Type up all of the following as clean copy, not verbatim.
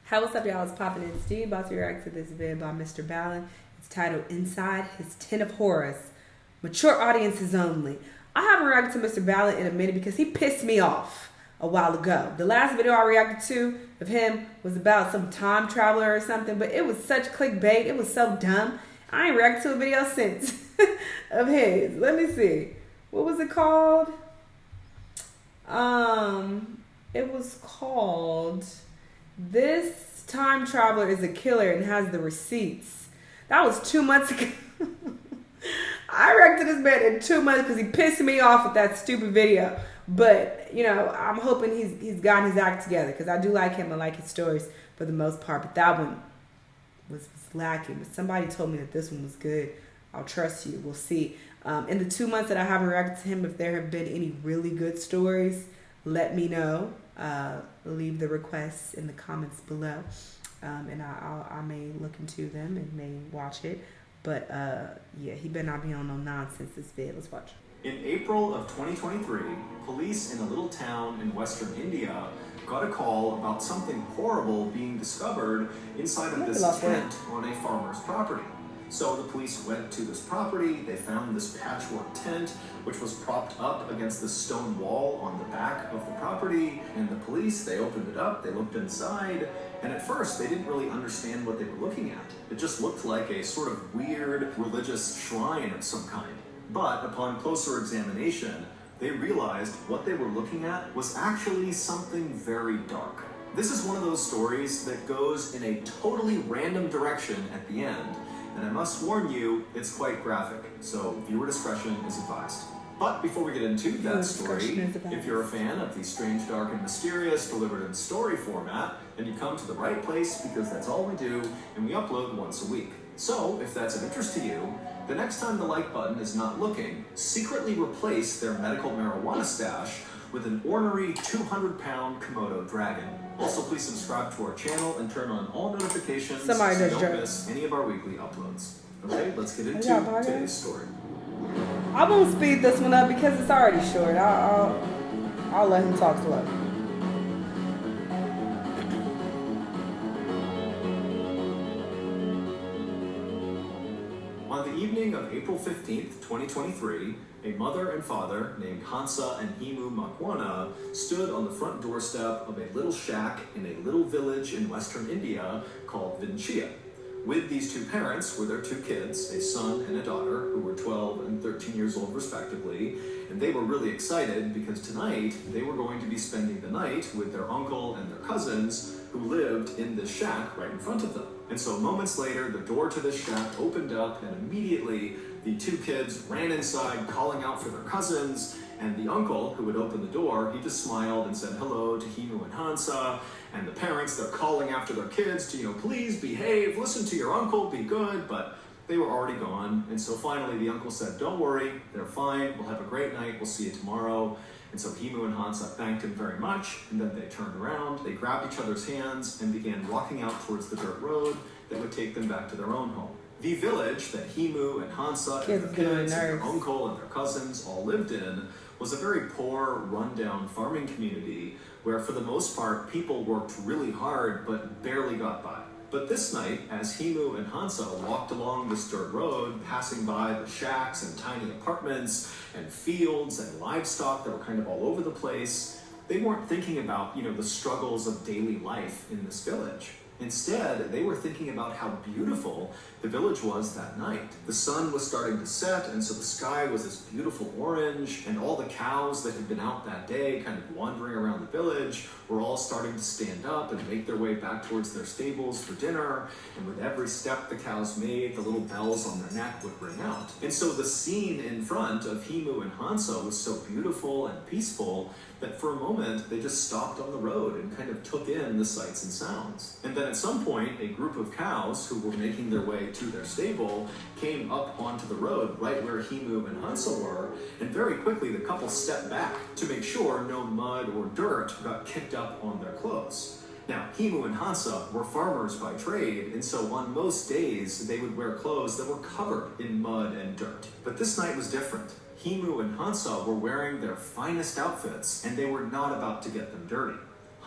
Hey, what's up, y'all? It's Poppin' in Steve. About to react to this vid by Mr. Ballin. It's titled Inside His Ten of Horrors. Mature audiences only. I haven't reacted to Mr. Ballin in a minute because he pissed me off a while ago. The last video I reacted to of him was about some time traveler or something, but it was such clickbait. It was so dumb. I ain't reacted to a video since of his. Let me see. What was it called? It was called This Time Traveler is a Killer and Has the Receipts. That was 2 months ago. I reacted to this man in 2 months because he pissed me off with that stupid video. But, you know, I'm hoping he's gotten his act together because I do like him. I like his stories for the most part. But that one was lacking. But somebody told me that this one was good. I'll trust you. We'll see. In the 2 months that I haven't reacted to him, if there have been any really good stories, let me know. Leave the requests in the comments below. And I may look into them and may watch it. But, yeah, he better not be on no nonsense this vid. Let's watch. In April of 2023, police in a little town in western India got a call about something horrible being discovered inside of this tent on a farmer's property. So the police went to this property, they found this patchwork tent, which was propped up against the stone wall on the back of the property, and the police, they opened it up, they looked inside, and at first they didn't really understand what they were looking at. It just looked like a sort of weird religious shrine of some kind. But upon closer examination, they realized what they were looking at was actually something very dark. This is one of those stories that goes in a totally random direction at the end. And I must warn you, it's quite graphic, so viewer discretion is advised. But before we get into that story, if you're a fan of the strange, dark, and mysterious delivered in story format, then you come to the right place because that's all we do, and we upload once a week. So, if that's of interest to you, the next time the like button is not looking, secretly replace their medical marijuana stash with an ornery 200-pound Komodo dragon. Also, please subscribe to our channel and turn on all notifications so you don't miss any of our weekly uploads. Okay, let's get into today's story. I won't speed this one up because it's already short. I'll let him talk slow. On the evening of April 15th, 2023, a mother and father named Hansa and Himu Makwana stood on the front doorstep of a little shack in a little village in western India called Vinchia. With these two parents were their two kids, a son and a daughter, who were 12 and 13 years old respectively, and they were really excited because tonight they were going to be spending the night with their uncle and their cousins who lived in this shack right in front of them. And so moments later, the door to this shack opened up and immediately the two kids ran inside calling out for their cousins, and the uncle who had opened the door, he just smiled and said hello to Himu and Hansa, and the parents, they're calling after their kids to, please behave, listen to your uncle, be good, but they were already gone. And so finally the uncle said, don't worry, they're fine, we'll have a great night, we'll see you tomorrow. And so Himu and Hansa thanked him very much, and then they turned around, they grabbed each other's hands, and began walking out towards the dirt road that would take them back to their own home. The village that Himu and Hansa and their kids and their uncle and their cousins all lived in was a very poor, rundown farming community where for the most part people worked really hard but barely got by. But this night, as Himu and Hansa walked along this dirt road, passing by the shacks and tiny apartments and fields and livestock that were kind of all over the place, they weren't thinking about, the struggles of daily life in this village. Instead, they were thinking about how beautiful the village was that night. The sun was starting to set, and so the sky was this beautiful orange, and all the cows that had been out that day, kind of wandering around the village, were all starting to stand up and make their way back towards their stables for dinner, and with every step the cows made, the little bells on their neck would ring out. And so the scene in front of Himu and Hansa was so beautiful and peaceful that for a moment they just stopped on the road and kind of took in the sights and sounds. And then at some point, a group of cows who were making their way to their stable came up onto the road right where Himu and Hansa were, and very quickly the couple stepped back to make sure no mud or dirt got kicked up on their clothes. Now, Himu and Hansa were farmers by trade, and so on most days they would wear clothes that were covered in mud and dirt. But this night was different. Himu and Hansa were wearing their finest outfits, and they were not about to get them dirty.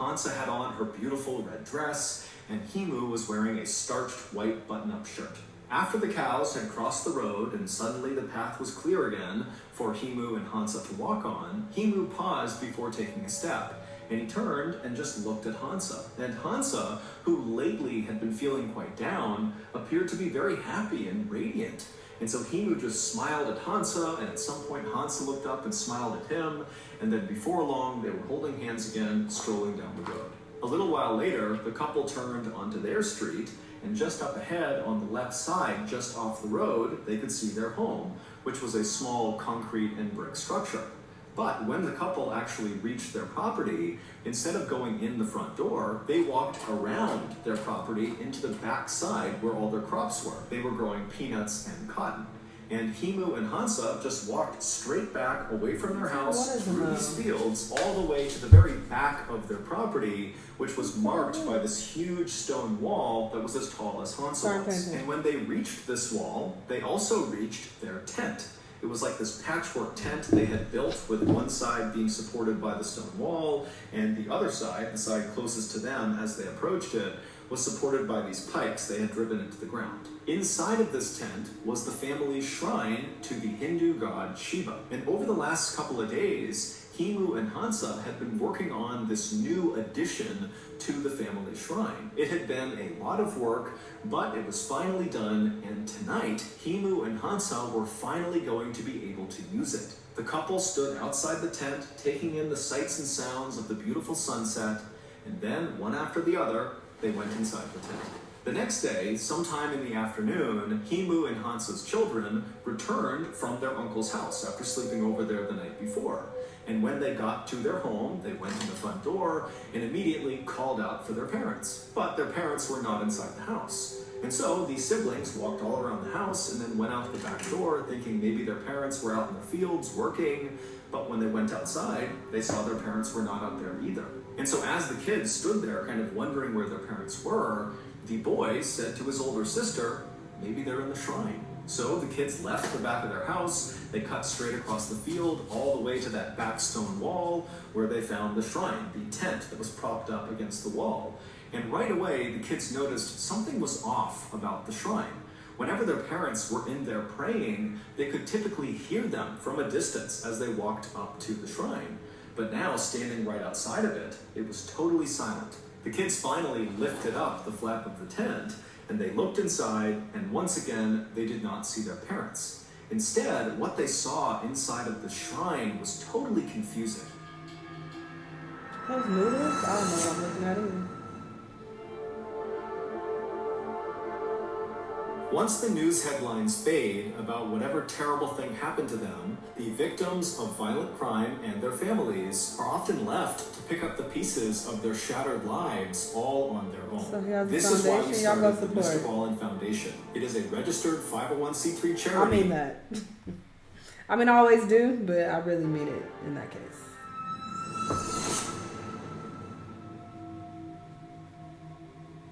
Hansa had on her beautiful red dress, and Himu was wearing a starched white button-up shirt. After the cows had crossed the road and suddenly the path was clear again for Himu and Hansa to walk on, Himu paused before taking a step, and he turned and just looked at Hansa. And Hansa, who lately had been feeling quite down, appeared to be very happy and radiant. And so Himu just smiled at Hansa, and at some point Hansa looked up and smiled at him, and then before long they were holding hands again, strolling down the road. A little while later, the couple turned onto their street, and just up ahead on the left side, just off the road, they could see their home, which was a small concrete and brick structure. But when the couple actually reached their property, instead of going in the front door, they walked around their property into the back side where all their crops were. They were growing peanuts and cotton. And Himu and Hansa just walked straight back away from their house through these fields all the way to the very back of their property, which was marked by this huge stone wall that was as tall as Hansa was. And when they reached this wall, they also reached their tent. It was like this patchwork tent they had built, with one side being supported by the stone wall, and the other side, the side closest to them as they approached it, was supported by these pikes they had driven into the ground. Inside of this tent was the family's shrine to the Hindu god Shiva. And over the last couple of days, Himu and Hansa had been working on this new addition to the family shrine. It had been a lot of work, but it was finally done, and tonight, Himu and Hansa were finally going to be able to use it. The couple stood outside the tent, taking in the sights and sounds of the beautiful sunset, and then, one after the other, they went inside the tent. The next day, sometime in the afternoon, Himu and Hansa's children returned from their uncle's house after sleeping over there the night before. And when they got to their home, they went to the front door and immediately called out for their parents. But their parents were not inside the house. And so these siblings walked all around the house and then went out the back door thinking maybe their parents were out in the fields working. But when they went outside, they saw their parents were not out there either. And so as the kids stood there kind of wondering where their parents were, the boy said to his older sister, maybe they're in the shrine. So the kids left the back of their house, they cut straight across the field all the way to that back stone wall where they found the shrine, the tent that was propped up against the wall. And right away, the kids noticed something was off about the shrine. Whenever their parents were in there praying, they could typically hear them from a distance as they walked up to the shrine. But now, standing right outside of it, it was totally silent. The kids finally lifted up the flap of the tent, and they looked inside, and once again, they did not see their parents. Instead, what they saw inside of the shrine was totally confusing. Those noodles? I don't know what I'm looking at either. Once the news headlines fade about whatever terrible thing happened to them, the victims of violent crime and their families are often left to pick up the pieces of their shattered lives all on their own. So this is why we started the Mr. Ballin Foundation. It is a registered 501c3 charity. I mean that. I mean, I always do, but I really mean it in that case.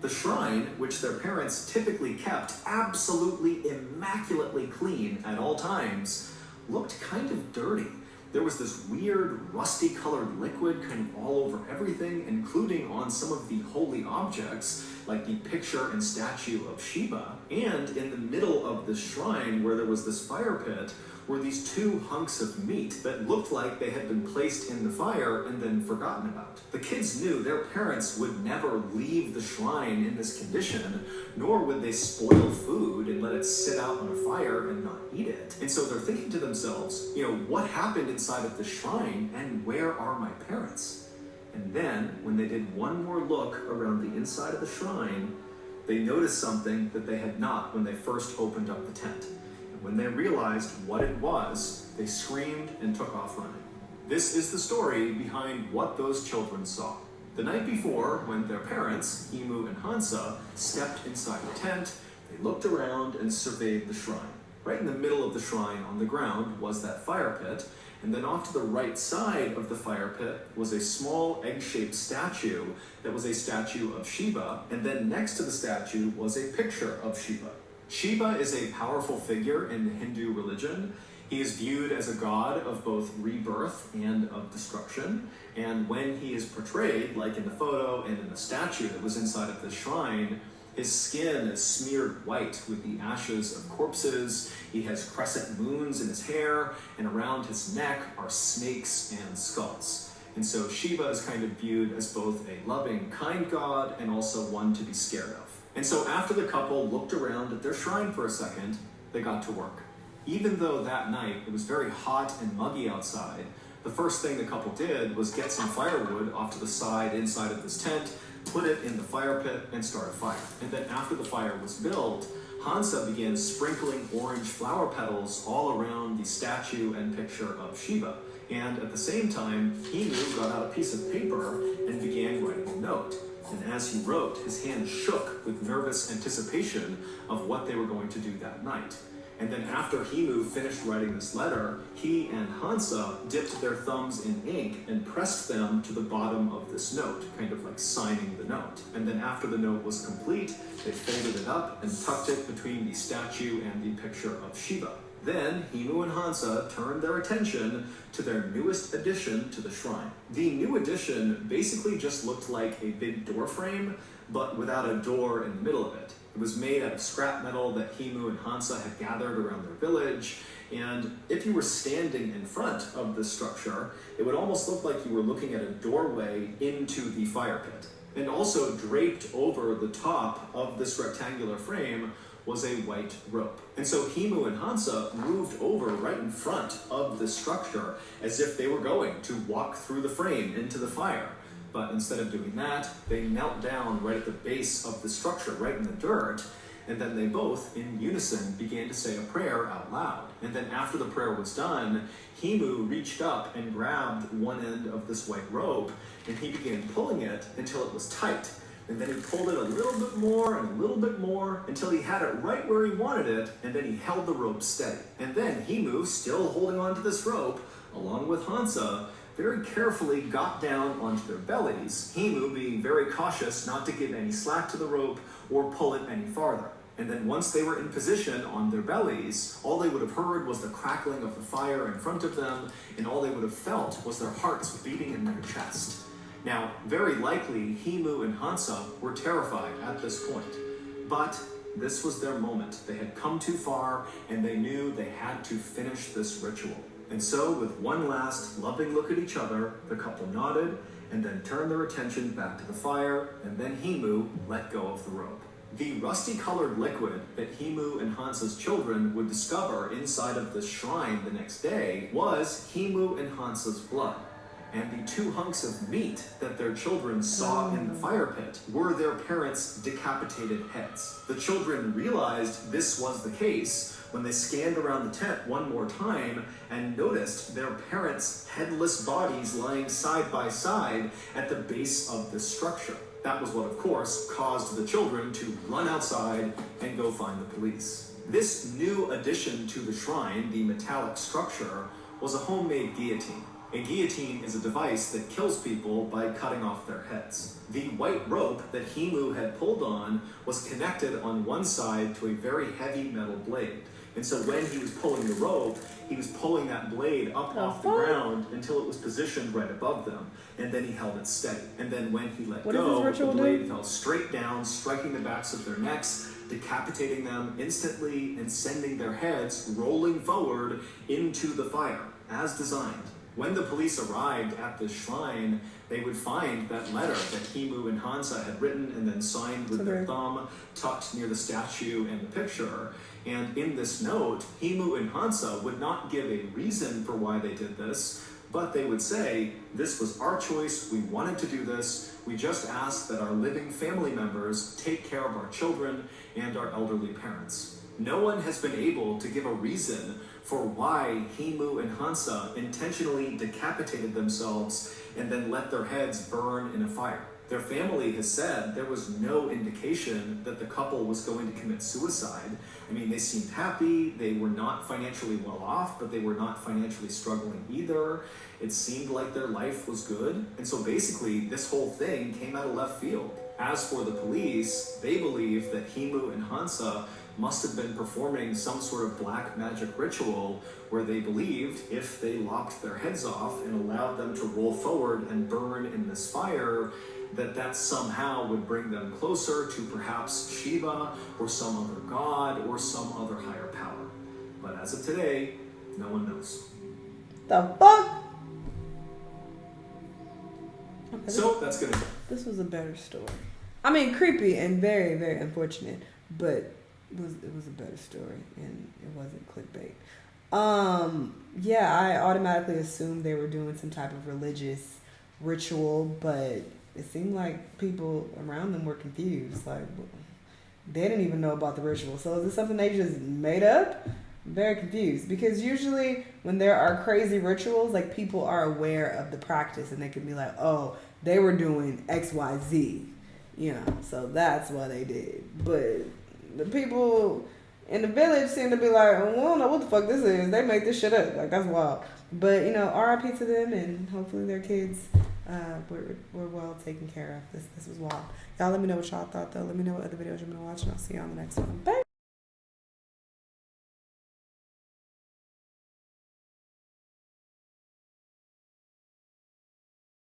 The shrine, which their parents typically kept absolutely immaculately clean at all times, looked kind of dirty. There was this weird, rusty-colored liquid kind of all over everything, including on some of the holy objects, like the picture and statue of Shiva. And in the middle of the shrine, where there was this fire pit, were these two hunks of meat that looked like they had been placed in the fire and then forgotten about. The kids knew their parents would never leave the shrine in this condition, nor would they spoil food and let it sit out on a fire and not eat it. And so they're thinking to themselves, what happened inside of the shrine, and where are my parents? And then, when they did one more look around the inside of the shrine, they noticed something that they had not when they first opened up the tent. When they realized what it was, they screamed and took off running. This is the story behind what those children saw. The night before, when their parents, Himu and Hansa, stepped inside the tent, they looked around and surveyed the shrine. Right in the middle of the shrine on the ground was that fire pit, and then off to the right side of the fire pit was a small egg-shaped statue that was a statue of Shiva, and then next to the statue was a picture of Shiva. Shiva is a powerful figure in the Hindu religion, He is viewed as a god of both rebirth and of destruction, and when he is portrayed, like in the photo and in the statue that was inside of the shrine, his skin is smeared white with the ashes of corpses, he has crescent moons in his hair, and around his neck are snakes and skulls. And so Shiva is kind of viewed as both a loving, kind god and also one to be scared of. And so after the couple looked around at their shrine for a second, they got to work. Even though that night it was very hot and muggy outside, the first thing the couple did was get some firewood off to the side inside of this tent, put it in the fire pit, and start a fire. And then after the fire was built, Hansa began sprinkling orange flower petals all around the statue and picture of Shiva. And at the same time, Himu got out a piece of paper and began writing a note. And as he wrote, his hand shook with nervous anticipation of what they were going to do that night. And then after Himu finished writing this letter, he and Hansa dipped their thumbs in ink and pressed them to the bottom of this note, kind of like signing the note. And then after the note was complete, they folded it up and tucked it between the statue and the picture of Shiva. Then Himu and Hansa turned their attention to their newest addition to the shrine. The new addition basically just looked like a big door frame, but without a door in the middle of it. It was made out of scrap metal that Himu and Hansa had gathered around their village, and if you were standing in front of this structure, it would almost look like you were looking at a doorway into the fire pit. And also draped over the top of this rectangular frame was a white rope. And so Himu and Hansa moved over right in front of this structure as if they were going to walk through the frame into the fire. But instead of doing that, they knelt down right at the base of the structure, right in the dirt, and then they both, in unison, began to say a prayer out loud. And then after the prayer was done, Himu reached up and grabbed one end of this white rope, and he began pulling it until it was tight. And then he pulled it a little bit more and a little bit more until he had it right where he wanted it, and then he held the rope steady. And then Himu, still holding on to this rope, along with Hansa, very carefully got down onto their bellies, Himu being very cautious not to give any slack to the rope or pull it any farther. And then once they were in position on their bellies, all they would have heard was the crackling of the fire in front of them, and all they would have felt was their hearts beating in their chest. Now, very likely, Himu and Hansa were terrified at this point, but this was their moment. They had come too far, and they knew they had to finish this ritual. And so, with one last loving look at each other, the couple nodded, and then turned their attention back to the fire, and then Himu let go of the rope. The rusty-colored liquid that Himu and Hansa's children would discover inside of the shrine the next day was Himu and Hansa's blood. And the two hunks of meat that their children saw in the fire pit were their parents' decapitated heads. The children realized this was the case when they scanned around the tent one more time and noticed their parents' headless bodies lying side by side at the base of this structure. That was what, of course, caused the children to run outside and go find the police. This new addition to the shrine, the metallic structure, was a homemade guillotine. A guillotine is a device that kills people by cutting off their heads. The white rope that Himu had pulled on was connected on one side to a very heavy metal blade. And so when he was pulling the rope, he was pulling that blade up off the ground until it was positioned right above them. And then he held it steady. And then when he let go, the blade fell straight down, striking the backs of their necks, decapitating them instantly and sending their heads rolling forward into the fire, as designed. When the police arrived at the shrine, they would find that letter that Himu and Hansa had written and then signed with their thumb, tucked near the statue and the picture. And in this note, Himu and Hansa would not give a reason for why they did this, but they would say, this was our choice, we wanted to do this, we just ask that our living family members take care of our children and our elderly parents. No one has been able to give a reason for why Himu and Hansa intentionally decapitated themselves and then let their heads burn in a fire. Their family has said there was no indication that the couple was going to commit suicide. I mean, they seemed happy, they were not financially well off, but they were not financially struggling either. It seemed like their life was good. And so basically, this whole thing came out of left field. As for the police, they believe that Himu and Hansa must have been performing some sort of black magic ritual where they believed if they lopped their heads off and allowed them to roll forward and burn in this fire, that somehow would bring them closer to perhaps Shiva or some other god or some other higher power. But as of today, no one knows. The fuck? Okay, so that's gonna. This was a better story. I mean, creepy and very, very unfortunate, but it was a better story and it wasn't clickbait. Yeah, I automatically assumed they were doing some type of religious ritual, but it seemed like people around them were confused. Like, they didn't even know about the ritual. So is this something they just made up? I'm very confused. Because usually when there are crazy rituals, like, people are aware of the practice and they can be like, oh, they were doing X, Y, Z. You know, so that's what they did. But the people in the village seem to be like, oh, we don't know what the fuck this is. They made this shit up. Like, that's wild. But, you know, RIP to them, and hopefully their kids were well taken care of. This was wild. Y'all let me know what y'all thought, though. Let me know what other videos you're going to watch, and I'll see you on the next one. Bye.